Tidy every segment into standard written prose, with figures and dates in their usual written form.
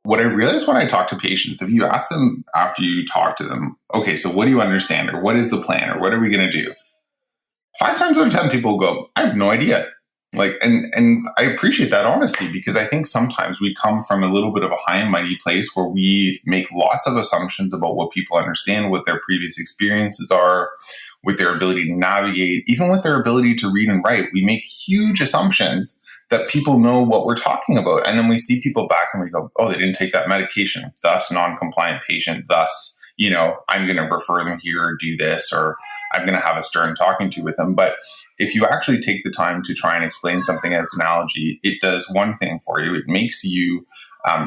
what I realized when I talk to patients, if you ask them after you talk to them, okay, so what do you understand, or what is the plan, or what are we going to do? 5 times out of 10 people go, I have no idea. And I appreciate that honesty, because I think sometimes we come from a little bit of a high and mighty place where we make lots of assumptions about what people understand, what their previous experiences are, with their ability to navigate, even with their ability to read and write. We make huge assumptions that people know what we're talking about. And then we see people back and we go, oh, they didn't take that medication, thus non-compliant patient, thus, I'm going to refer them here or do this, or I'm going to have a stern talking to with them. But if you actually take the time to try and explain something as an analogy, it does one thing for you. It makes you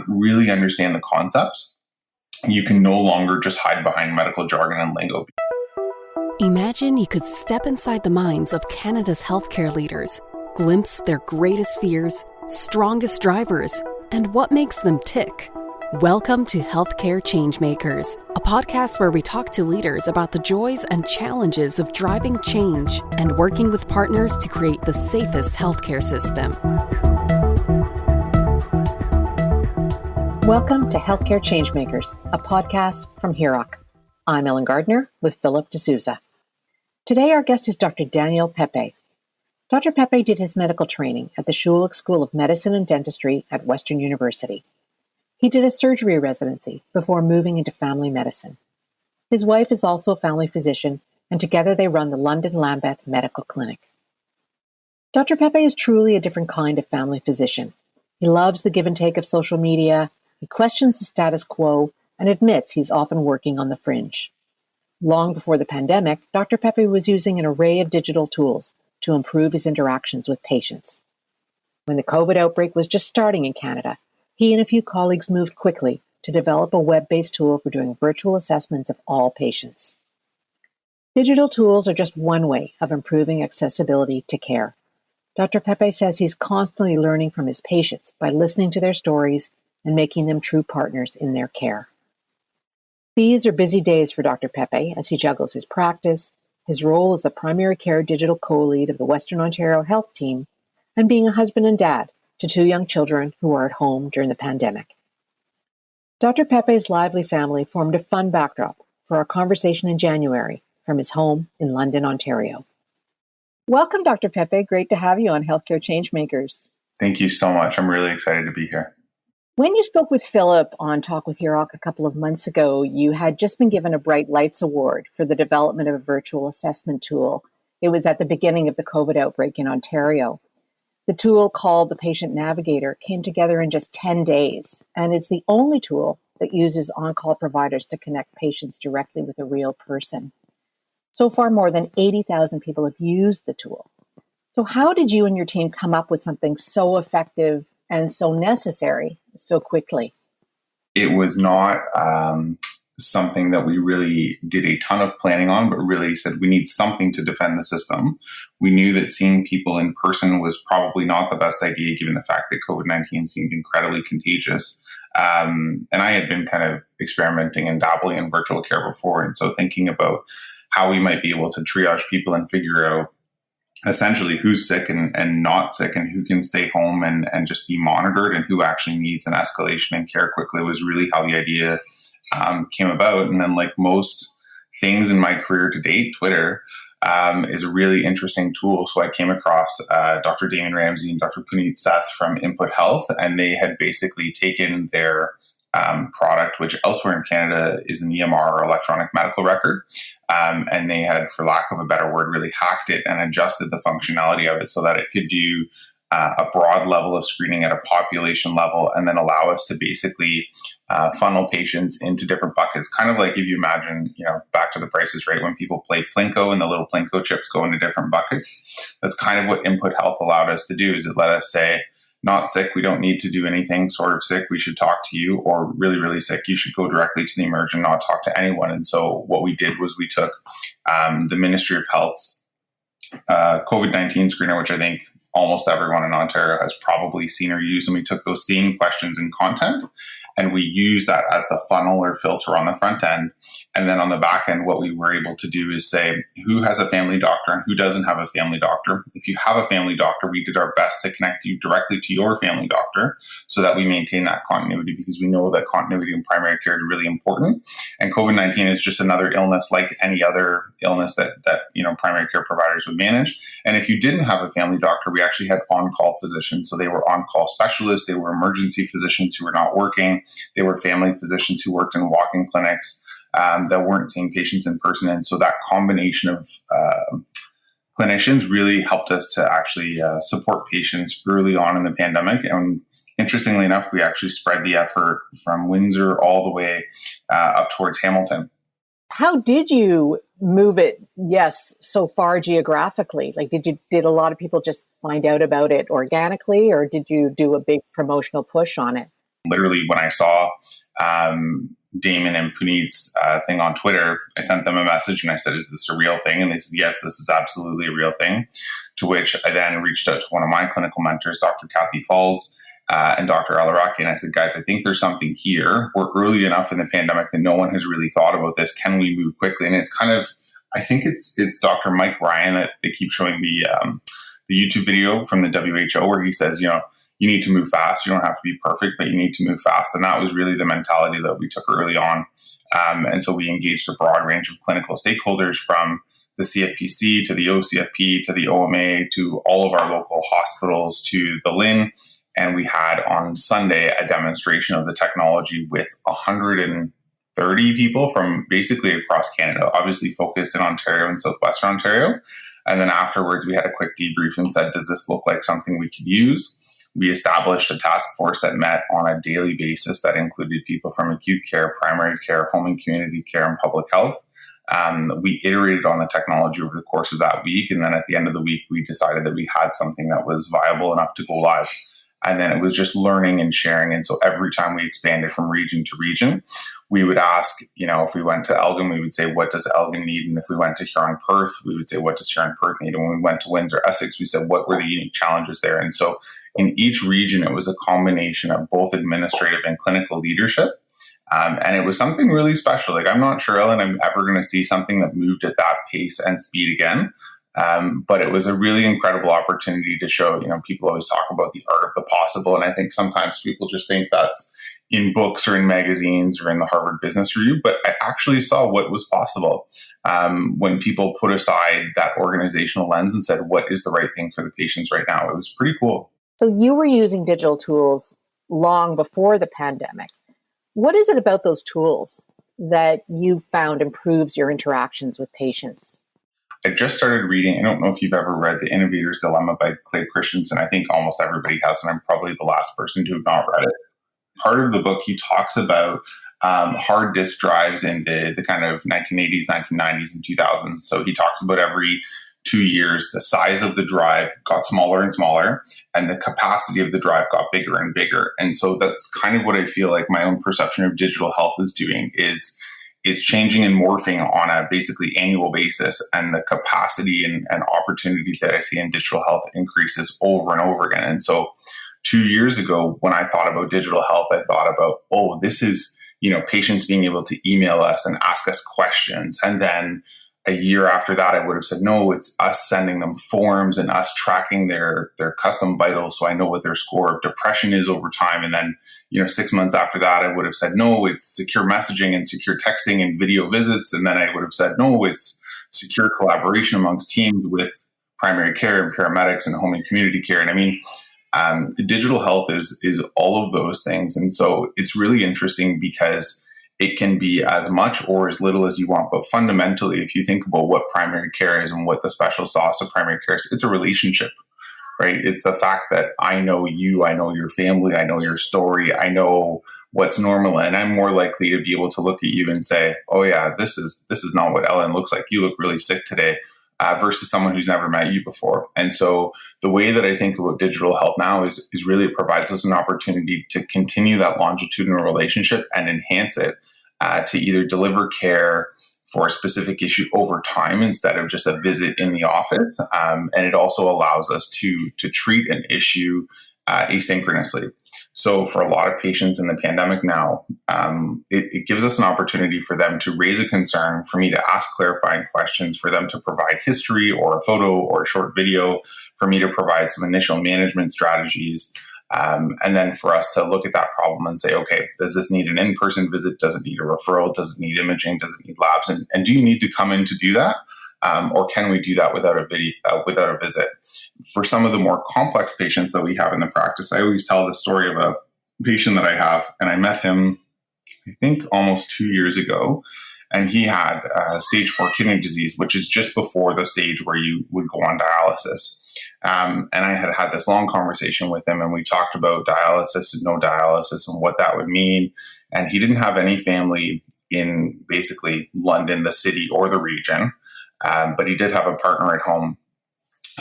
really understand the concepts. You can no longer just hide behind medical jargon and lingo. Imagine you could step inside the minds of Canada's healthcare leaders, glimpse their greatest fears, strongest drivers, and what makes them tick. Welcome to Healthcare Changemakers, a podcast where we talk to leaders about the joys and challenges of driving change and working with partners to create the safest healthcare system. Welcome to Healthcare Changemakers, a podcast from HEROC. I'm Ellen Gardner with Philip D'Souza. Today our guest is Dr. Daniel Pepe. Dr. Pepe did his medical training at the Schulich School of Medicine and Dentistry at Western University. He did a surgery residency before moving into family medicine. His wife is also a family physician, and together they run the London Lambeth Medical Clinic. Dr. Pepe is truly a different kind of family physician. He loves the give and take of social media, he questions the status quo, and admits he's often working on the fringe. Long before the pandemic, Dr. Pepe was using an array of digital tools to improve his interactions with patients. When the COVID outbreak was just starting in Canada, he and a few colleagues moved quickly to develop a web-based tool for doing virtual assessments of all patients. Digital tools are just one way of improving accessibility to care. Dr. Pepe says he's constantly learning from his patients by listening to their stories and making them true partners in their care. These are busy days for Dr. Pepe as he juggles his practice, his role as the primary care digital co-lead of the Western Ontario Health Team, and being a husband and dad to 2 young children who are at home during the pandemic. Dr. Pepe's lively family formed a fun backdrop for our conversation in January from his home in London, Ontario. Welcome, Dr. Pepe. Great to have you on Healthcare Changemakers. Thank you so much. I'm really excited to be here. When you spoke with Philip on Talk with HEROC a couple of months ago, you had just been given a Bright Lights Award for the development of a virtual assessment tool. It was at the beginning of the COVID outbreak in Ontario. The tool, called the Patient Navigator, came together in just 10 days, and it's the only tool that uses on-call providers to connect patients directly with a real person. So far, more than 80,000 people have used the tool. So how did you and your team come up with something so effective and so necessary so quickly? It was not something that we really did a ton of planning on, but really said we need something to defend the system. We knew that seeing people in person was probably not the best idea, given the fact that COVID-19 seemed incredibly contagious. And I had been kind of experimenting and dabbling in virtual care before. And so thinking about how we might be able to triage people and figure out essentially who's sick and not sick, and who can stay home and just be monitored, and who actually needs an escalation in care quickly, was really how the idea came about. And then, like most things in my career to date, Twitter is a really interesting tool. So I came across Dr. Damien Ramsey and Dr. Puneet Seth from Input Health, and they had basically taken their product, which elsewhere in Canada is an EMR, or electronic medical record. And they had, for lack of a better word, really hacked it and adjusted the functionality of it so that it could do a broad level of screening at a population level, and then allow us to basically funnel patients into different buckets. Kind of like if you imagine, back to the Price is Right, when people play Plinko and the little Plinko chips go into different buckets. That's kind of what Input Health allowed us to do, is it let us say, not sick, we don't need to do anything, sort of sick, we should talk to you, or really, really sick, you should go directly to the emerge and not talk to anyone. And so what we did was we took the Ministry of Health's COVID-19 screener, which I think almost everyone in Ontario has probably seen or used. And we took those same questions and content, and we used that as the funnel or filter on the front end. And then on the back end, what we were able to do is say who has a family doctor and who doesn't have a family doctor. If you have a family doctor, we did our best to connect you directly to your family doctor so that we maintain that continuity, because we know that continuity in primary care is really important. And COVID-19 is just another illness like any other illness that primary care providers would manage. And if you didn't have a family doctor, we actually had on-call physicians. So they were on-call specialists. They were emergency physicians who were not working. They were family physicians who worked in walk-in clinics that weren't seeing patients in person. And so that combination of clinicians really helped us to actually support patients early on in the pandemic. And interestingly enough, we actually spread the effort from Windsor all the way up towards Hamilton. How did you move it, so far geographically? Like, did a lot of people just find out about it organically, or did you do a big promotional push on it? Literally, when I saw Damon and Puneet's thing on Twitter, I sent them a message and I said, is this a real thing? And they said, yes, this is absolutely a real thing. To which I then reached out to one of my clinical mentors, Dr. Kathy Falls, and Dr. Alaraki. And I said, guys, I think there's something here. We're early enough in the pandemic that no one has really thought about this. Can we move quickly? And it's kind of, I think it's Dr. Mike Ryan that they keep showing the YouTube video from the WHO where he says, you need to move fast. You don't have to be perfect, but you need to move fast. And that was really the mentality that we took early on. And so we engaged a broad range of clinical stakeholders, from the CFPC to the OCFP to the OMA to all of our local hospitals to the LIN. And we had on Sunday a demonstration of the technology with 130 people from basically across Canada, obviously focused in Ontario and Southwestern Ontario. And then afterwards, we had a quick debrief and said, does this look like something we could use? We established a task force that met on a daily basis that included people from acute care, primary care, home and community care, and public health. We iterated on the technology over the course of that week. And then at the end of the week, we decided that we had something that was viable enough to go live. And then it was just learning and sharing. And so every time we expanded from region to region, we would ask, if we went to Elgin, we would say, what does Elgin need? And if we went to Huron-Perth, we would say, what does Huron-Perth need? And when we went to Windsor-Essex, we said, what were the unique challenges there? And so in each region, it was a combination of both administrative and clinical leadership. And it was something really special. Like, I'm not sure, Ellen, I'm ever going to see something that moved at that pace and speed again. But it was a really incredible opportunity to show, people always talk about the art of the possible. And I think sometimes people just think that's in books or in magazines or in the Harvard Business Review. But I actually saw what was possible when people put aside that organizational lens and said, what is the right thing for the patients right now? It was pretty cool. So you were using digital tools long before the pandemic. What is it about those tools that you found improves your interactions with patients? I just started reading, I don't know if you've ever read The Innovator's Dilemma by Clay Christensen. I think almost everybody has, and I'm probably the last person to have not read it. Part of the book, he talks about hard disk drives in the kind of 1980s, 1990s, and 2000s. So he talks about every 2 years, the size of the drive got smaller and smaller, and the capacity of the drive got bigger and bigger. And so that's kind of what I feel like my own perception of digital health is doing, is it's changing and morphing on a basically annual basis. And the capacity and opportunity that I see in digital health increases over and over again. And so 2 years ago, when I thought about digital health, I thought about, this is, patients being able to email us and ask us questions. And then a year after that, I would have said, no, it's us sending them forms and us tracking their custom vitals, so I know what their score of depression is over time. And then, 6 months after that, I would have said, no, it's secure messaging and secure texting and video visits. And then I would have said, no, it's secure collaboration amongst teams with primary care and paramedics and home and community care. And I mean, digital health is all of those things. And so it's really interesting because it can be as much or as little as you want. But fundamentally, if you think about what primary care is and what the special sauce of primary care is, it's a relationship, right? It's the fact that I know you, I know your family, I know your story, I know what's normal. And I'm more likely to be able to look at you and say, oh yeah, this is not what Ellen looks like. You look really sick today. Versus someone who's never met you before. And so the way that I think about digital health now is really it provides us an opportunity to continue that longitudinal relationship and enhance it to either deliver care for a specific issue over time instead of just a visit in the office. And it also allows us to treat an issue asynchronously. So for a lot of patients in the pandemic now, it gives us an opportunity for them to raise a concern, for me to ask clarifying questions, for them to provide history or a photo or a short video, for me to provide some initial management strategies. And then for us to look at that problem and say, okay, does this need an in-person visit? Does it need a referral? Does it need imaging? Does it need labs? And do you need to come in to do that? Or can we do that without a visit? For some of the more complex patients that we have in the practice, I always tell the story of a patient that I have, and I met him, I think, almost 2 years ago. And he had stage 4 kidney disease, which is just before the stage where you would go on dialysis. And I had this long conversation with him, and we talked about dialysis and no dialysis and what that would mean. And he didn't have any family in basically London, the city or the region, but he did have a partner at home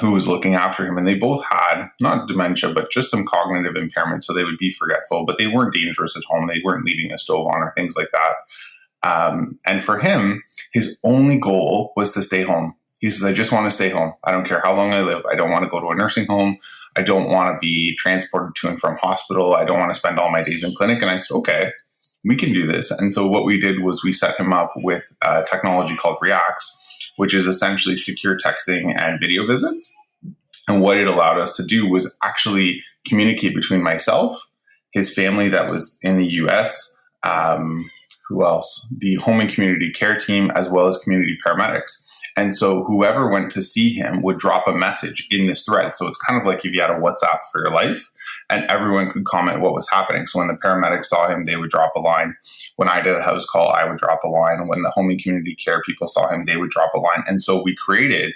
who was looking after him. And they both had not dementia, but just some cognitive impairment. So they would be forgetful, but they weren't dangerous at home. They weren't leaving a stove on or things like that. And for him, his only goal was to stay home. He says, I just want to stay home. I don't care how long I live. I don't want to go to a nursing home. I don't want to be transported to and from hospital. I don't want to spend all my days in clinic. And I said, okay, we can do this. And so what we did was we set him up with a technology called Reacts, which is essentially secure texting and video visits. And what it allowed us to do was actually communicate between myself, his family that was in the US, who else? The home and community care team, as well as community paramedics. And so whoever went to see him would drop a message in this thread. So it's kind of like if you had a WhatsApp for your life and everyone could comment what was happening. So when the paramedics saw him, they would drop a line. When I did a house call, I would drop a line. When the home and community care people saw him, they would drop a line. And so we created,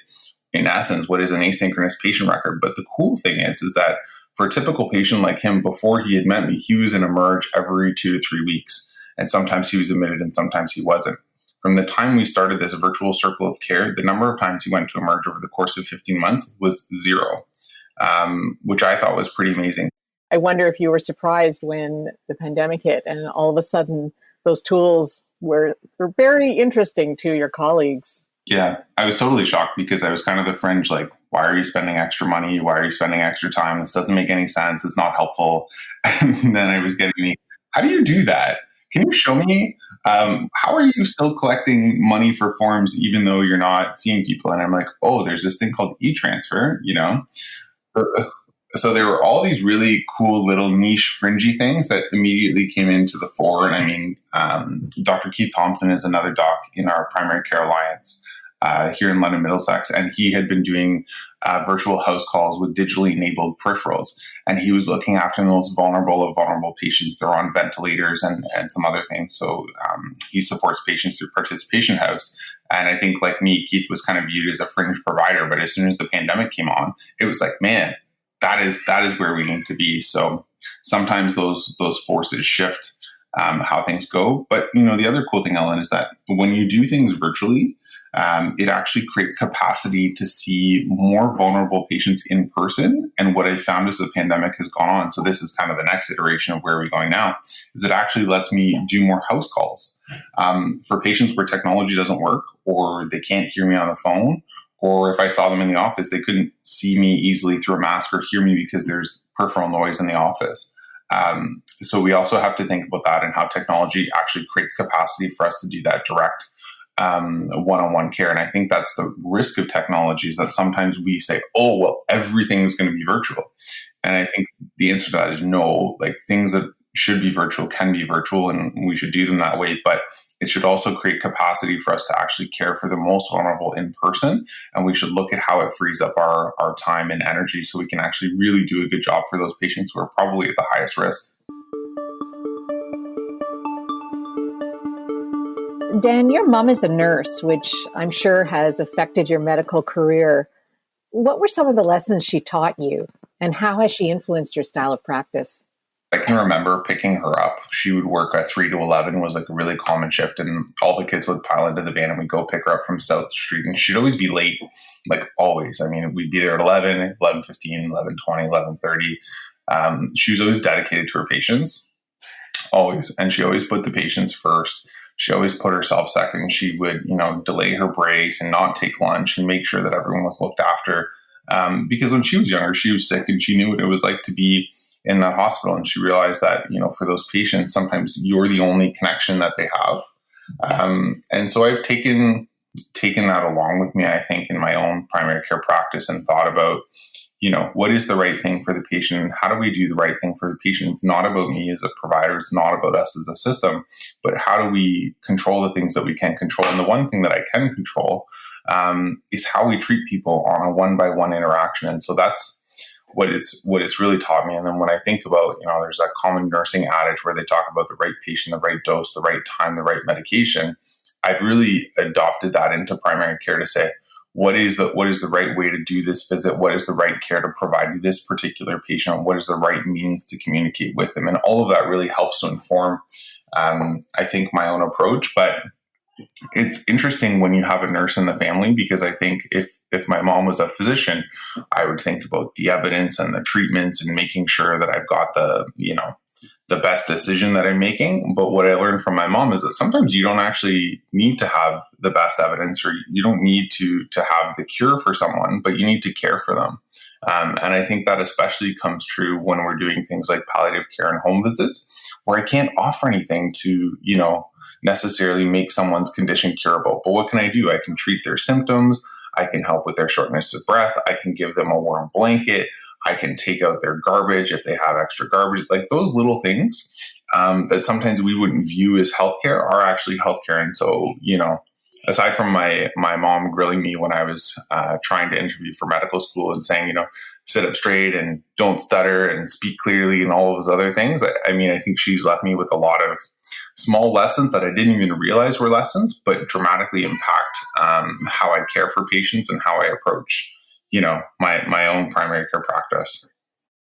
in essence, what is an asynchronous patient record. But the cool thing is that for a typical patient like him, before he had met me, he was in emerge every 2 to 3 weeks. And sometimes he was admitted and sometimes he wasn't. From the time we started this virtual circle of care, the number of times he went to emerge over the course of 15 months was 0, which I thought was pretty amazing. I wonder if you were surprised when the pandemic hit and all of a sudden those tools were very interesting to your colleagues. Yeah, I was totally shocked because I was kind of the fringe, like, why are you spending extra money? Why are you spending extra time? This doesn't make any sense. It's not helpful. And then I was getting how do you do that? Can you show me? How are you still collecting money for forms even though you're not seeing people? And I'm like, oh, there's this thing called e-transfer, So there were all these really cool little niche fringy things that immediately came into the fore. And I mean, Dr. Keith Thompson is another doc in our primary care alliance here in London, Middlesex. And he had been doing virtual house calls with digitally enabled peripherals. And he was looking after the most vulnerable of vulnerable patients. They're on ventilators and some other things. So he supports patients through Participation House. And I think, like me, Keith was kind of viewed as a fringe provider. But as soon as the pandemic came on, it was like, man, that is where we need to be. So sometimes those forces shift how things go. But, the other cool thing, Ellen, is that when you do things virtually, it actually creates capacity to see more vulnerable patients in person. And what I found as the pandemic has gone on, so this is kind of the next iteration of where we're going now, is it actually lets me do more house calls for patients where technology doesn't work or they can't hear me on the phone. Or if I saw them in the office, they couldn't see me easily through a mask or hear me because there's peripheral noise in the office. So we also have to think about that and how technology actually creates capacity for us to do that direct one-on-one care. And I think that's the risk of technology, is that sometimes we say, oh, well, everything is going to be virtual. And I think the answer to that is no. Like, things that should be virtual can be virtual, and we should do them that way. But it should also create capacity for us to actually care for the most vulnerable in person. And we should look at how it frees up our time and energy so we can actually really do a good job for those patients who are probably at the highest risk. Dan, your mom is a nurse, which I'm sure has affected your medical career. What were some of the lessons she taught you, and how has she influenced your style of practice? I can remember picking her up. She would work at 3 to 11, was like a really common shift, and all the kids would pile into the van and we'd go pick her up from South Street, and she'd always be late, like always. I mean, we'd be there at 11, 11:15, 11:20, 11:30. She was always dedicated to her patients. Always. And she always put the patients first. She always put herself second. She would, delay her breaks and not take lunch and make sure that everyone was looked after. Because when she was younger, she was sick and she knew what it was like to be in that hospital. And she realized that, for those patients, sometimes you're the only connection that they have. And so I've taken that along with me, I think, in my own primary care practice and thought about, what is the right thing for the patient and how do we do the right thing for the patient? It's not about me as a provider. It's not about us as a system, but how do we control the things that we can control? And the one thing that I can control is how we treat people on a one-by-one interaction. And so that's what it's really taught me. And then when I think about, there's that common nursing adage where they talk about the right patient, the right dose, the right time, the right medication. I've really adopted that into primary care to say, what is the right way to do this visit? What is the right care to provide to this particular patient? What is the right means to communicate with them? And all of that really helps to inform, I think, my own approach. But it's interesting when you have a nurse in the family, because I think if my mom was a physician, I would think about the evidence and the treatments and making sure that I've got the best decision that I'm making. But what I learned from my mom is that sometimes you don't actually need to have the best evidence, or you don't need to have the cure for someone, but you need to care for them. And I think that especially comes true when we're doing things like palliative care and home visits, where I can't offer anything to, necessarily make someone's condition curable. But what can I do? I can treat their symptoms. I can help with their shortness of breath. I can give them a warm blanket. I can take out their garbage if they have extra garbage. Like those little things that sometimes we wouldn't view as healthcare are actually healthcare. And so, aside from my mom grilling me when I was trying to interview for medical school and saying, sit up straight and don't stutter and speak clearly and all of those other things, I think she's left me with a lot of small lessons that I didn't even realize were lessons, but dramatically impact how I care for patients and how I approach, my own primary care practice.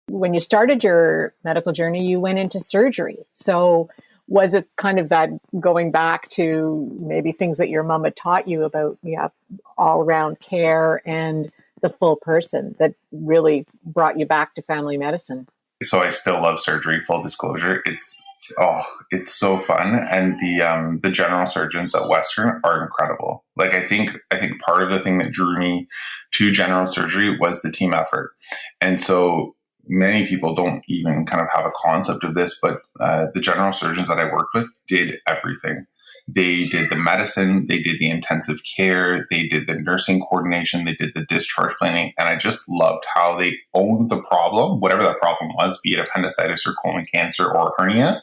When you started your medical journey, you went into surgery. So was it kind of that going back to maybe things that your mom had taught you about all around care and the full person that really brought you back to family medicine? So I still love surgery, full disclosure. It's so fun. And the general surgeons at Western are incredible. Like, I think part of the thing that drew me to general surgery was the team effort. And so many people don't even kind of have a concept of this, but the general surgeons that I worked with did everything. They did the medicine, they did the intensive care, they did the nursing coordination, they did the discharge planning. And I just loved how they owned the problem, whatever that problem was, be it appendicitis or colon cancer or hernia.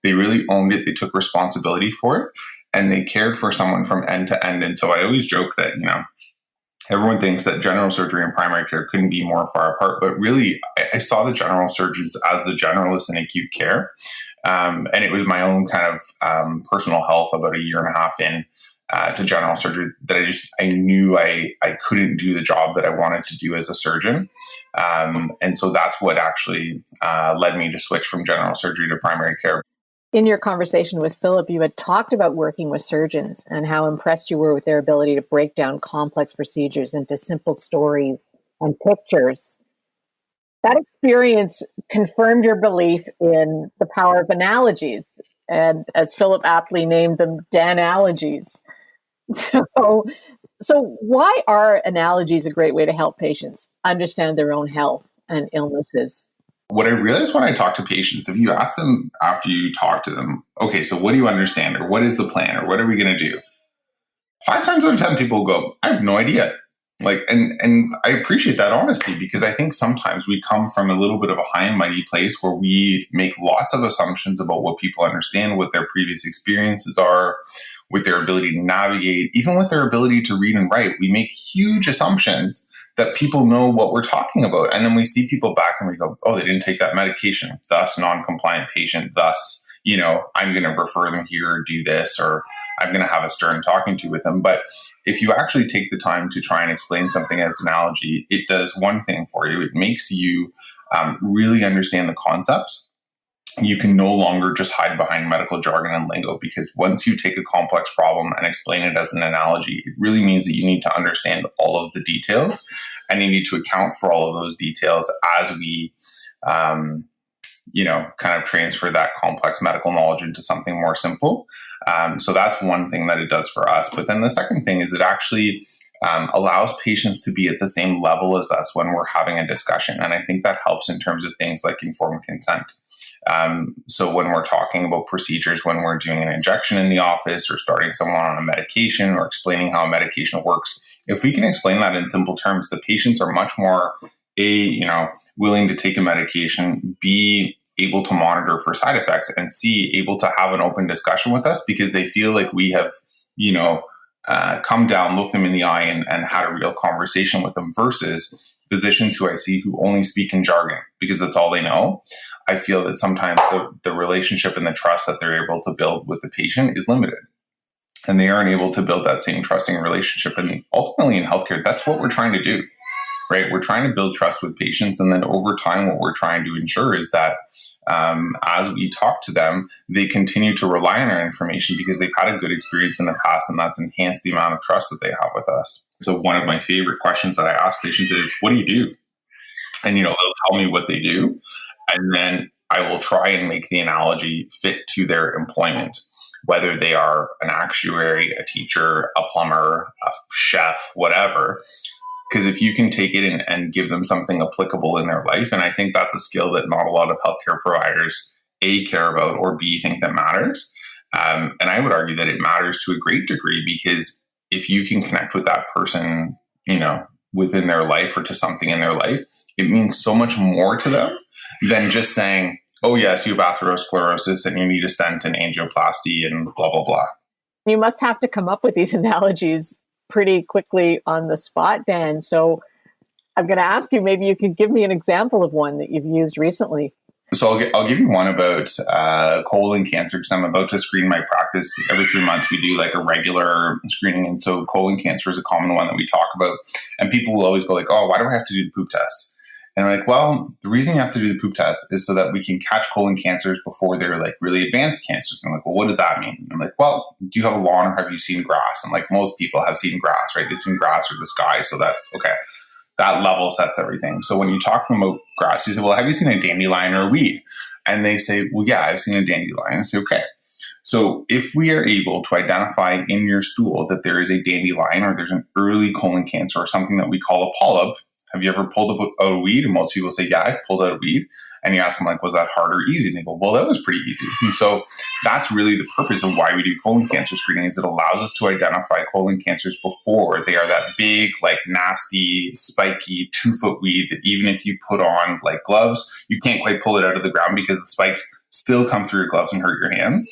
They really owned it. They took responsibility for it, and they cared for someone from end to end. And so I always joke that, everyone thinks that general surgery and primary care couldn't be more far apart, but really I saw the general surgeons as the generalists in acute care. And it was my own kind of personal health about a year and a half in to general surgery that I knew I couldn't do the job that I wanted to do as a surgeon. And so that's what actually led me to switch from general surgery to primary care. In your conversation with Philip, you had talked about working with surgeons and how impressed you were with their ability to break down complex procedures into simple stories and pictures. That experience confirmed your belief in the power of analogies, and as Philip aptly named them, analogies. So why are analogies a great way to help patients understand their own health and illnesses? What I realized when I talk to patients, if you ask them after you talk to them, okay, so what do you understand, or what is the plan, or what are we going to do? 5 times out of 10 people go, I have no idea. And I appreciate that honesty, because I think sometimes we come from a little bit of a high and mighty place where we make lots of assumptions about what people understand, what their previous experiences are, with their ability to navigate, even with their ability to read and write. We make huge assumptions that people know what we're talking about. And then we see people back and we go, oh, they didn't take that medication, thus non-compliant patient, thus, I'm going to refer them here or do this, or I'm going to have a stern talking to with them. But if you actually take the time to try and explain something as an analogy, it does one thing for you. It makes you really understand the concepts. You can no longer just hide behind medical jargon and lingo, because once you take a complex problem and explain it as an analogy, it really means that you need to understand all of the details, and you need to account for all of those details as we kind of transfer that complex medical knowledge into something more simple. So that's one thing that it does for us. But then the second thing is it actually allows patients to be at the same level as us when we're having a discussion. And I think that helps in terms of things like informed consent. So when we're talking about procedures, when we're doing an injection in the office or starting someone on a medication or explaining how a medication works, if we can explain that in simple terms, the patients are much more willing to take a medication, B, able to monitor for side effects, and C, able to have an open discussion with us because they feel like we have, come down, looked them in the eye and had a real conversation with them versus physicians who I see who only speak in jargon because that's all they know. I feel that sometimes the relationship and the trust that they're able to build with the patient is limited. And they aren't able to build that same trusting relationship. And ultimately in healthcare, that's what we're trying to do, right? We're trying to build trust with patients. And then over time, what we're trying to ensure is that as we talk to them, they continue to rely on our information because they've had a good experience in the past, and that's enhanced the amount of trust that they have with us. So one of my favorite questions that I ask patients is, what do you do? And, they'll tell me what they do. And then I will try and make the analogy fit to their employment, whether they are an actuary, a teacher, a plumber, a chef, whatever. Because if you can take it and give them something applicable in their life, and I think that's a skill that not a lot of healthcare providers, A, care about, or B, think that matters. And I would argue that it matters to a great degree because if you can connect with that person, within their life or to something in their life, it means so much more to them than just saying, oh, yes, you have atherosclerosis and you need a stent and angioplasty and blah, blah, blah. You must have to come up with these analogies pretty quickly on the spot, Dan. So I'm going to ask you, maybe you could give me an example of one that you've used recently. So I'll give you one about colon cancer because I'm about to screen my practice. Every 3 months we do like a regular screening. And so colon cancer is a common one that we talk about. And people will always go like, oh, why do I have to do the poop test? And I'm like, well, the reason you have to do the poop test is so that we can catch colon cancers before they're like really advanced cancers. And I'm like, well, what does that mean? And I'm like, well, do you have a lawn or have you seen grass? And like most people have seen grass, right? They've seen grass or the sky. So that's okay. That level sets everything. So when you talk to them about grass, you say, well, have you seen a dandelion or a weed? And they say, well, yeah, I've seen a dandelion. I say, okay. So if we are able to identify in your stool that there is a dandelion or there's an early colon cancer or something that we call a polyp, have you ever pulled out a weed? And most people say, yeah, I've pulled out a weed. And you ask them, like, was that hard or easy? And they go, well, that was pretty easy. And so that's really the purpose of why we do colon cancer screening is it allows us to identify colon cancers before they are that big, like nasty, spiky 2-foot weed that even if you put on like gloves, you can't quite pull it out of the ground because the spikes still come through your gloves and hurt your hands.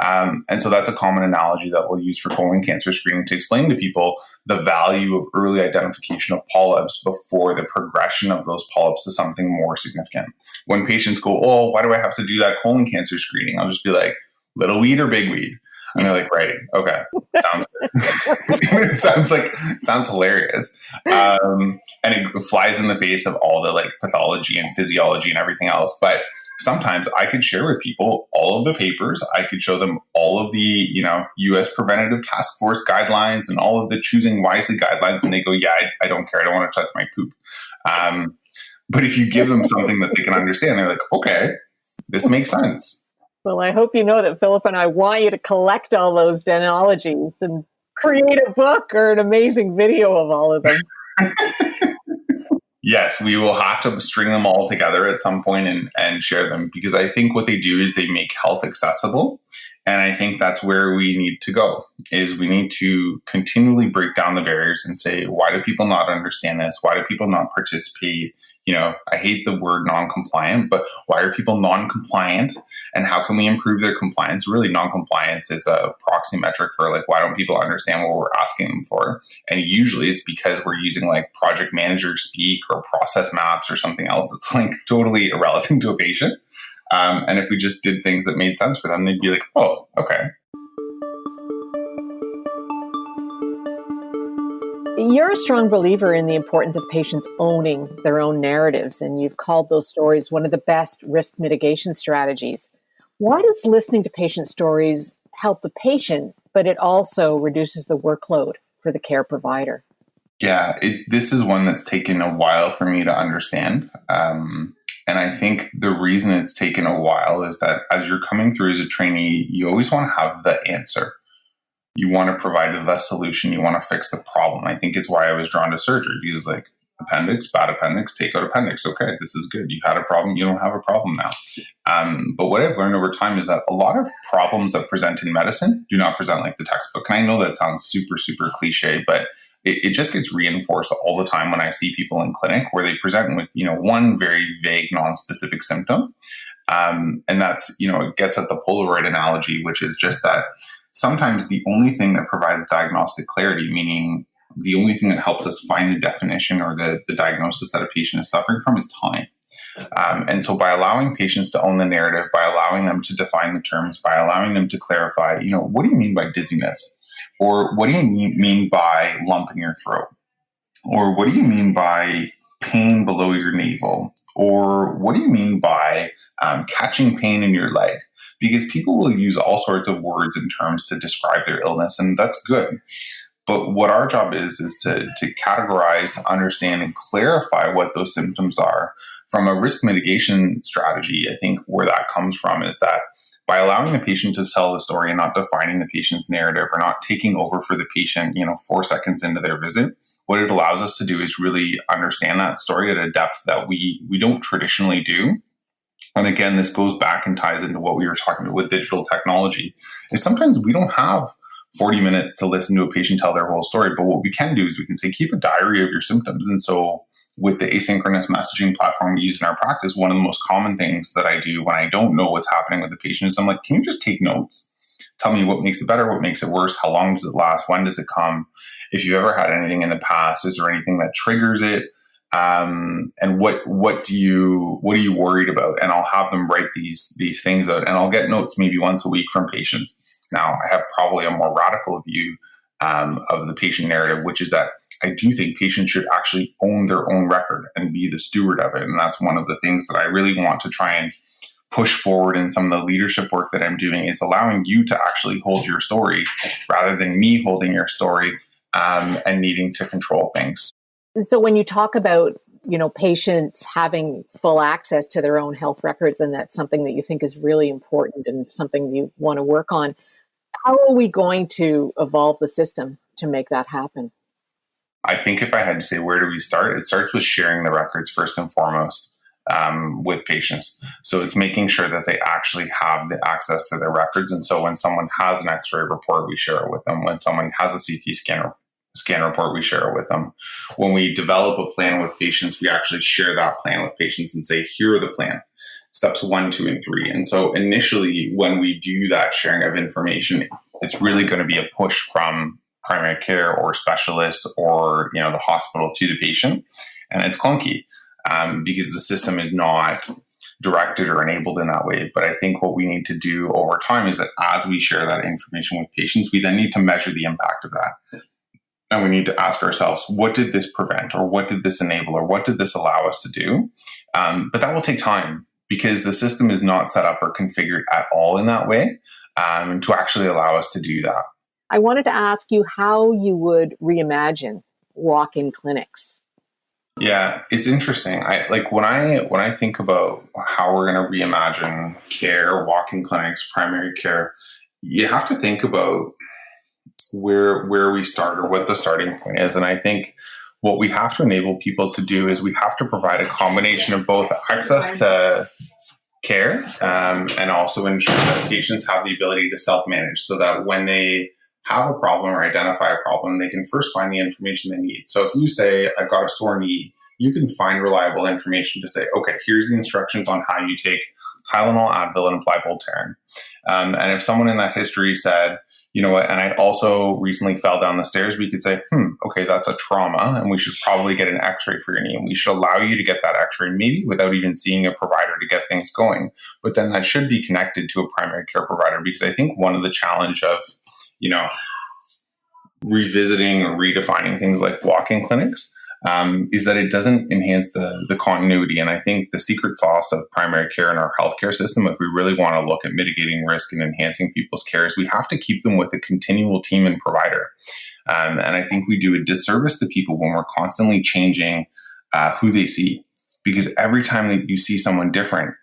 And so that's a common analogy that we'll use for colon cancer screening to explain to people the value of early identification of polyps before the progression of those polyps to something more significant. When patients go, oh, why do I have to do that colon cancer screening? I'll just be like, little weed or big weed? And they're like, right, okay, sounds good. it sounds hilarious. And it flies in the face of all the like pathology and physiology and everything else. But sometimes I could share with people all of the papers. I could show them all of the, U.S. Preventative Task Force guidelines and all of the Choosing Wisely guidelines. And they go, yeah, I don't care. I don't want to touch my poop. But if you give them something that they can understand, they're like, okay, this makes sense. Well, I hope you know that Philip and I want you to collect all those analogies and create a book or an amazing video of all of them. Yes, we will have to string them all together at some point and share them because I think what they do is they make health accessible. And I think that's where we need to go is we need to continually break down the barriers and say, why do people not understand this? Why do people not participate? I hate the word non-compliant, but why are people non-compliant and how can we improve their compliance? Really, non-compliance is a proxy metric for like, why don't people understand what we're asking them for? And usually it's because we're using like project manager speak or process maps or something else that's like totally irrelevant to a patient. And if we just did things that made sense for them, they'd be like, oh, okay. You're a strong believer in the importance of patients owning their own narratives, and you've called those stories one of the best risk mitigation strategies. Why does listening to patient stories help the patient, but it also reduces the workload for the care provider? Yeah, this is one that's taken a while for me to understand. And And I think the reason it's taken a while is that as you're coming through as a trainee, you always want to have the answer. You want to provide the solution. You want to fix the problem. I think it's why I was drawn to surgery, because like, appendix, bad appendix, take out appendix. Okay, this is good. You had a problem. You don't have a problem now. But what I've learned over time is that a lot of problems that present in medicine do not present like the textbook. And I know that sounds super, super cliche, but it just gets reinforced all the time when I see people in clinic where they present with, one very vague, non-specific symptom. And that's, it gets at the Polaroid analogy, which is just that sometimes the only thing that provides diagnostic clarity, meaning the only thing that helps us find the definition or the diagnosis that a patient is suffering from, is time. And so by allowing patients to own the narrative, by allowing them to define the terms, by allowing them to clarify, what do you mean by dizziness? Or what do you mean by lump in your throat? Or what do you mean by pain below your navel? Or what do you mean by catching pain in your leg? Because people will use all sorts of words and terms to describe their illness, and that's good. But what our job is to categorize, understand, and clarify what those symptoms are. From a risk mitigation strategy, I think where that comes from is that by allowing the patient to tell the story and not defining the patient's narrative or not taking over for the patient, 4 seconds into their visit, what it allows us to do is really understand that story at a depth that we don't traditionally do. And again, this goes back and ties into what we were talking about with digital technology, is sometimes we don't have 40 minutes to listen to a patient tell their whole story. But what we can do is we can say, keep a diary of your symptoms. And so with the asynchronous messaging platform we use in our practice, one of the most common things that I do when I don't know what's happening with the patient is I'm like, can you just take notes? Tell me what makes it better, what makes it worse, how long does it last, when does it come? If you've ever had anything in the past, is there anything that triggers it? And what are you worried about? And I'll have them write these things out, and I'll get notes maybe once a week from patients. Now, I have probably a more radical view of the patient narrative, which is that I do think patients should actually own their own record and be the steward of it. And that's one of the things that I really want to try and push forward in some of the leadership work that I'm doing, is allowing you to actually hold your story rather than me holding your story and needing to control things. So when you talk about, patients having full access to their own health records, and that's something that you think is really important and something you want to work on, how are we going to evolve the system to make that happen? I think if I had to say, where do we start? It starts with sharing the records first and foremost with patients. So it's making sure that they actually have the access to their records. And so when someone has an X-ray report, we share it with them. When someone has a CT scan report, we share it with them. When we develop a plan with patients, we actually share that plan with patients and say, here are the plan, steps 1, 2, and 3. And so initially, when we do that sharing of information, it's really going to be a push from primary care or specialists or the hospital to the patient. And it's clunky because the system is not directed or enabled in that way. But I think what we need to do over time is that as we share that information with patients, we then need to measure the impact of that. And we need to ask ourselves, what did this prevent, or what did this enable, or what did this allow us to do? But that will take time because the system is not set up or configured at all in that way to actually allow us to do that. I wanted to ask you how you would reimagine walk-in clinics. Yeah, it's interesting. When I think about how we're going to reimagine care, walk-in clinics, primary care, you have to think about where we start or what the starting point is. And I think what we have to enable people to do is we have to provide a combination of both access to care and also ensure that patients have the ability to self-manage, so that when they have a problem or identify a problem, they can first find the information they need. So if you say, I've got a sore knee, you can find reliable information to say, okay, here's the instructions on how you take Tylenol, Advil, and apply Voltaren. And if someone in that history said, you know what, and I also recently fell down the stairs, we could say, okay, that's a trauma, and we should probably get an x-ray for your knee. And we should allow you to get that x-ray, maybe without even seeing a provider, to get things going. But then that should be connected to a primary care provider, because I think one of the challenge of, revisiting or redefining things like walk-in clinics is that it doesn't enhance the continuity. And I think the secret sauce of primary care in our healthcare system, if we really want to look at mitigating risk and enhancing people's care, is we have to keep them with a continual team and provider. And I think we do a disservice to people when we're constantly changing who they see, because every time that you see someone different,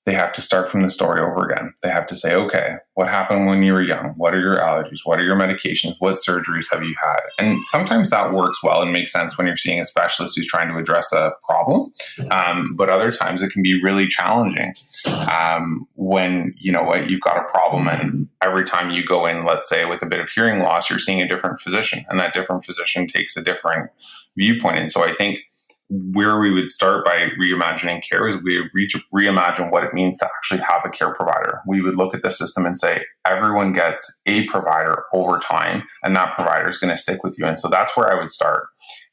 they have to start from the story over again. They have to say, okay, what happened when you were young? What are your allergies? What are your medications? What surgeries have you had? And sometimes that works well and makes sense when you're seeing a specialist who's trying to address a problem. But other times it can be really challenging when, you've got a problem and every time you go in, let's say with a bit of hearing loss, you're seeing a different physician and that different physician takes a different viewpoint. And so I think where we would start by reimagining care is we reimagine what it means to actually have a care provider. We would look at the system and say, everyone gets a provider over time, and that provider is going to stick with you. And so that's where I would start.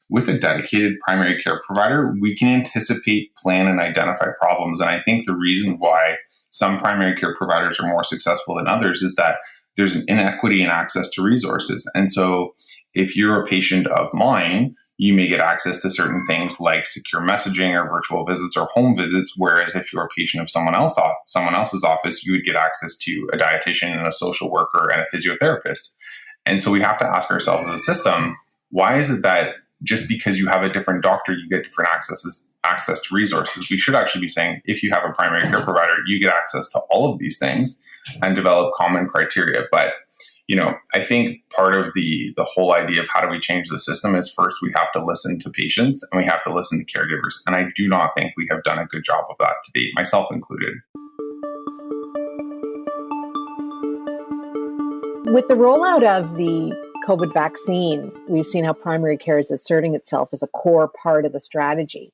With a dedicated primary care provider, we can anticipate, plan, and identify problems. And I think the reason why some primary care providers are more successful than others is that there's an inequity in access to resources. And so if you're a patient of mine, you may get access to certain things like secure messaging or virtual visits or home visits. Whereas if you're a patient of someone else's office, you would get access to a dietitian and a social worker and a physiotherapist. And so we have to ask ourselves as a system, why is it that just because you have a different doctor, you get different access to resources? We should actually be saying, if you have a primary care provider, you get access to all of these things and develop common criteria. But I think part of the whole idea of how do we change the system is first we have to listen to patients and we have to listen to caregivers. And I do not think we have done a good job of that to date, myself included. With the rollout of the COVID vaccine, we've seen how primary care is asserting itself as a core part of the strategy.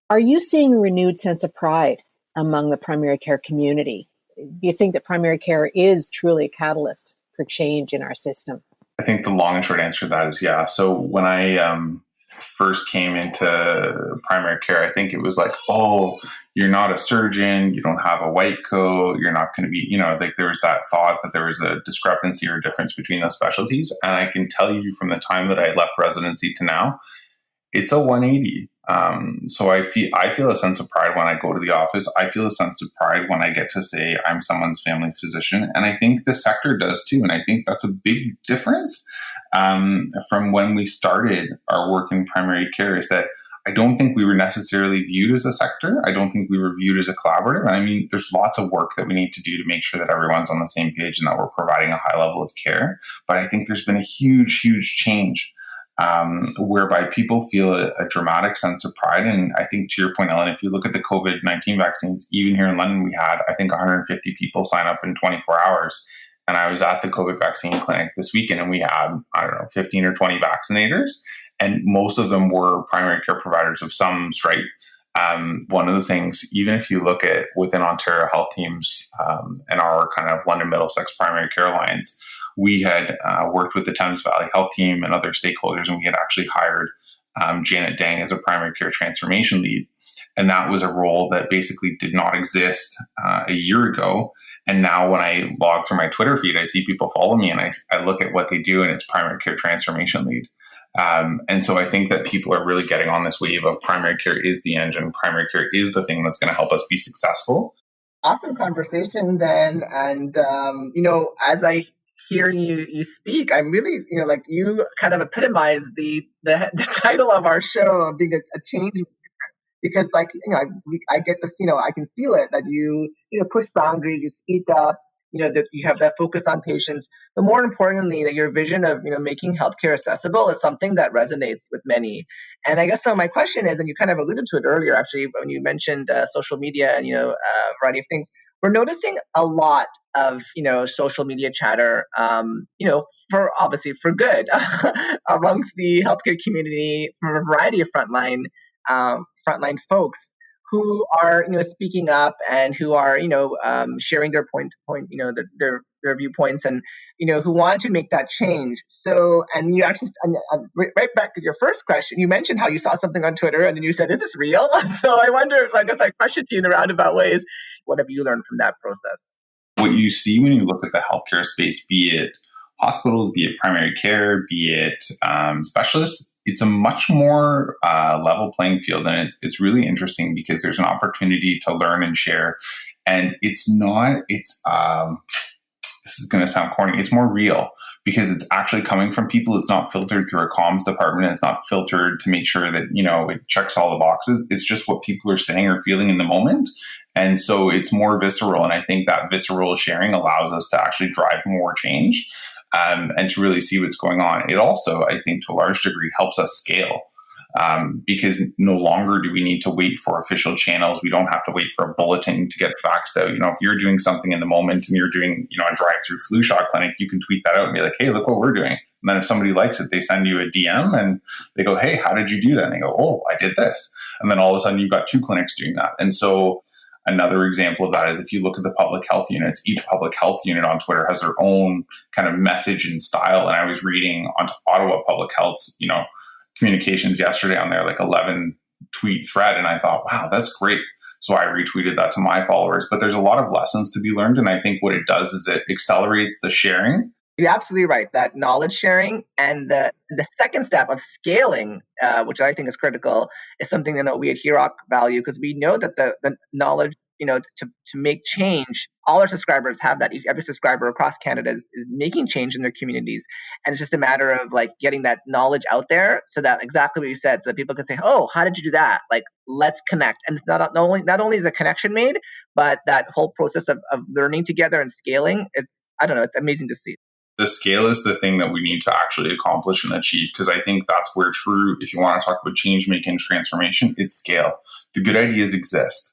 Are you seeing a renewed sense of pride among the primary care community? Do you think that primary care is truly a catalyst for change in our system? I think the long and short answer to that is yeah. So when I first came into primary care, I think it was like, oh, you're not a surgeon, you don't have a white coat, you're not going to be, there was that thought that there was a discrepancy or difference between those specialties. And I can tell you from the time that I left residency to now, it's a 180. So I feel a sense of pride when I go to the office. I feel a sense of pride when I get to say I'm someone's family physician. And I think the sector does too. And I think that's a big difference from when we started our work in primary care, is that I don't think we were necessarily viewed as a sector. I don't think we were viewed as a collaborative. And I mean, there's lots of work that we need to do to make sure that everyone's on the same page and that we're providing a high level of care. But I think there's been a huge, huge change whereby people feel a dramatic sense of pride. And I think to your point, Ellen, if you look at the COVID-19 vaccines, even here in London, we had, I think, 150 people sign up in 24 hours. And I was at the COVID vaccine clinic this weekend and we had, 15 or 20 vaccinators. And most of them were primary care providers of some stripe. One of the things, even if you look at within Ontario health teams and our kind of London Middlesex primary care alliance, we had worked with the Thames Valley Health Team and other stakeholders, and we had actually hired Janet Dang as a primary care transformation lead. And that was a role that basically did not exist a year ago. And now when I log through my Twitter feed, I see people follow me and I look at what they do and it's primary care transformation lead. And so I think that people are really getting on this wave of primary care is the engine. Primary care is the thing that's going to help us be successful. Awesome conversation, then. And, as I hear you speak, I'm really, you kind of epitomize the title of our show of being a change, because I get this, I can feel it that you push boundaries, you speak up, that you have that focus on patients, but more importantly, that your vision of, making healthcare accessible is something that resonates with many. And I guess so my question is, and you kind of alluded to it earlier, actually, when you mentioned social media and, a variety of things, we're noticing a lot of, social media chatter, for good amongst the healthcare community from a variety of frontline folks who are, speaking up and who are, sharing their their viewpoints and, who want to make that change. So, and you actually, right back to your first question, you mentioned how you saw something on Twitter and then you said, is this real? So I wonder, I guess I question to you in a roundabout ways, what have you learned from that process? What you see when you look at the healthcare space, be it hospitals, be it primary care, be it specialists, it's a much more level playing field. And it's really interesting because there's an opportunity to learn and share. And it's this is going to sound corny, it's more real because it's actually coming from people. It's not filtered through a comms department. It's not filtered to make sure that, it checks all the boxes. It's just what people are saying or feeling in the moment. And so it's more visceral. And I think that visceral sharing allows us to actually drive more change and to really see what's going on. It also, I think, to a large degree, helps us scale. Because no longer do we need to wait for official channels. We don't have to wait for a bulletin to get faxed out. If you're doing something in the moment and you're doing, a drive-through flu shot clinic, you can tweet that out and be like, hey, look what we're doing. And then if somebody likes it, they send you a DM and they go, hey, how did you do that? And they go, oh, I did this. And then all of a sudden you've got 2 clinics doing that. And so another example of that is if you look at the public health units, each public health unit on Twitter has their own kind of message and style. And I was reading on Ottawa Public Health's, communications yesterday on their 11 tweet thread. And I thought, wow, that's great. So I retweeted that to my followers, but there's a lot of lessons to be learned. And I think what it does is it accelerates the sharing. You're absolutely right. That knowledge sharing and the second step of scaling, which I think is critical, is something that we at HEROC value because we know that the knowledge, to make change, all our subscribers have that. Every subscriber across Canada is making change in their communities. And it's just a matter of getting that knowledge out there so that exactly what you said, so that people can say, oh, how did you do that? Let's connect. And it's not only is a connection made, but that whole process of learning together and scaling, it's amazing to see. The scale is the thing that we need to actually accomplish and achieve, because I think that's where if you want to talk about change making transformation, it's scale. The good ideas exist.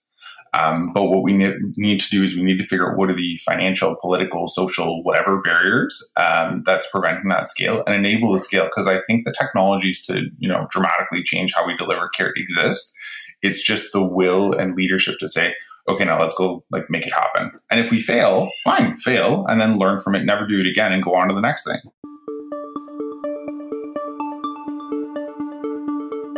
But what we need to do is we need to figure out what are the financial, political, social, whatever barriers that's preventing that scale and enable the scale. Because I think the technologies to dramatically change how we deliver care exist. It's just the will and leadership to say, okay, now let's go make it happen. And if we fail, fine, fail, and then learn from it, never do it again, and go on to the next thing.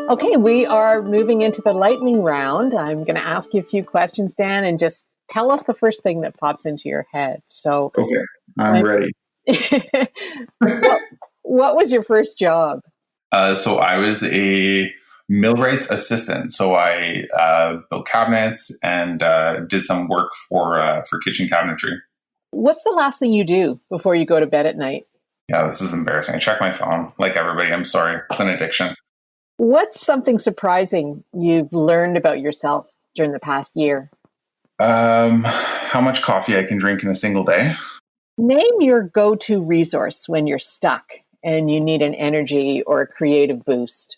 Okay, we are moving into the lightning round. I'm going to ask you a few questions, Dan, and just tell us the first thing that pops into your head. So, okay, I'm ready. What was your first job? So I was a millwright's assistant. So I built cabinets and did some work for kitchen cabinetry. What's the last thing you do before you go to bed at night? Yeah, this is embarrassing. I check my phone like everybody. I'm sorry. It's an addiction. What's something surprising you've learned about yourself during the past year? How much coffee I can drink in a single day. Name your go-to resource when you're stuck and you need an energy or a creative boost.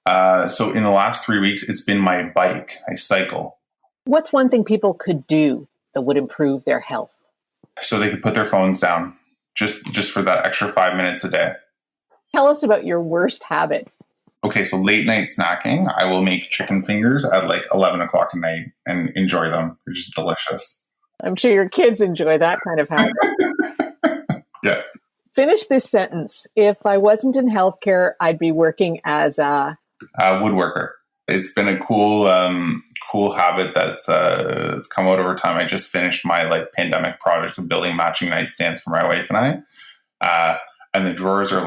So in the last 3 weeks, it's been my bike. I cycle. What's one thing people could do that would improve their health? So they could put their phones down just for that extra 5 minutes a day. Tell us about your worst habit. Okay, so late night snacking, I will make chicken fingers at 11 o'clock at night and enjoy them. They're just delicious. I'm sure your kids enjoy that kind of habit. Yeah. Finish this sentence. If I wasn't in healthcare, I'd be working as a woodworker. It's been a cool habit that's come out over time. I just finished my pandemic project of building matching nightstands for my wife and I, and the drawers are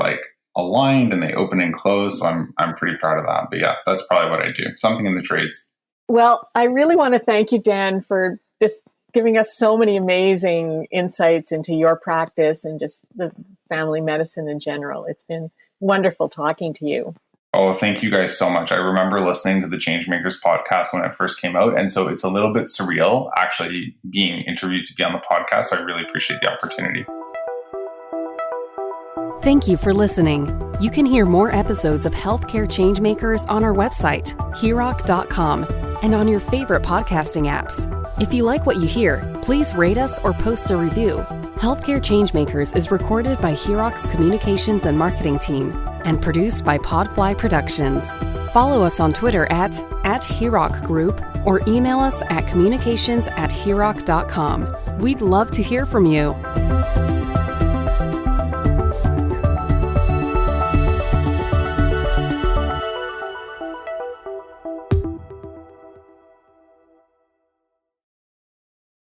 aligned and they open and close. So I'm pretty proud of that. But yeah, that's probably what I do. Something in the trades. Well, I really want to thank you, Dan, for just giving us so many amazing insights into your practice and just the family medicine in general. It's been wonderful talking to you. Oh, thank you guys so much. I remember listening to the Changemakers podcast when it first came out. And so it's a little bit surreal actually being interviewed to be on the podcast. So I really appreciate the opportunity. Thank you for listening. You can hear more episodes of Healthcare Changemakers on our website, HEROC.com, and on your favorite podcasting apps. If you like what you hear, please rate us or post a review. Healthcare Changemakers is recorded by HEROC's communications and marketing team and produced by Podfly Productions. Follow us on Twitter at HEROC Group or email us at communications@heroc.com. We'd love to hear from you.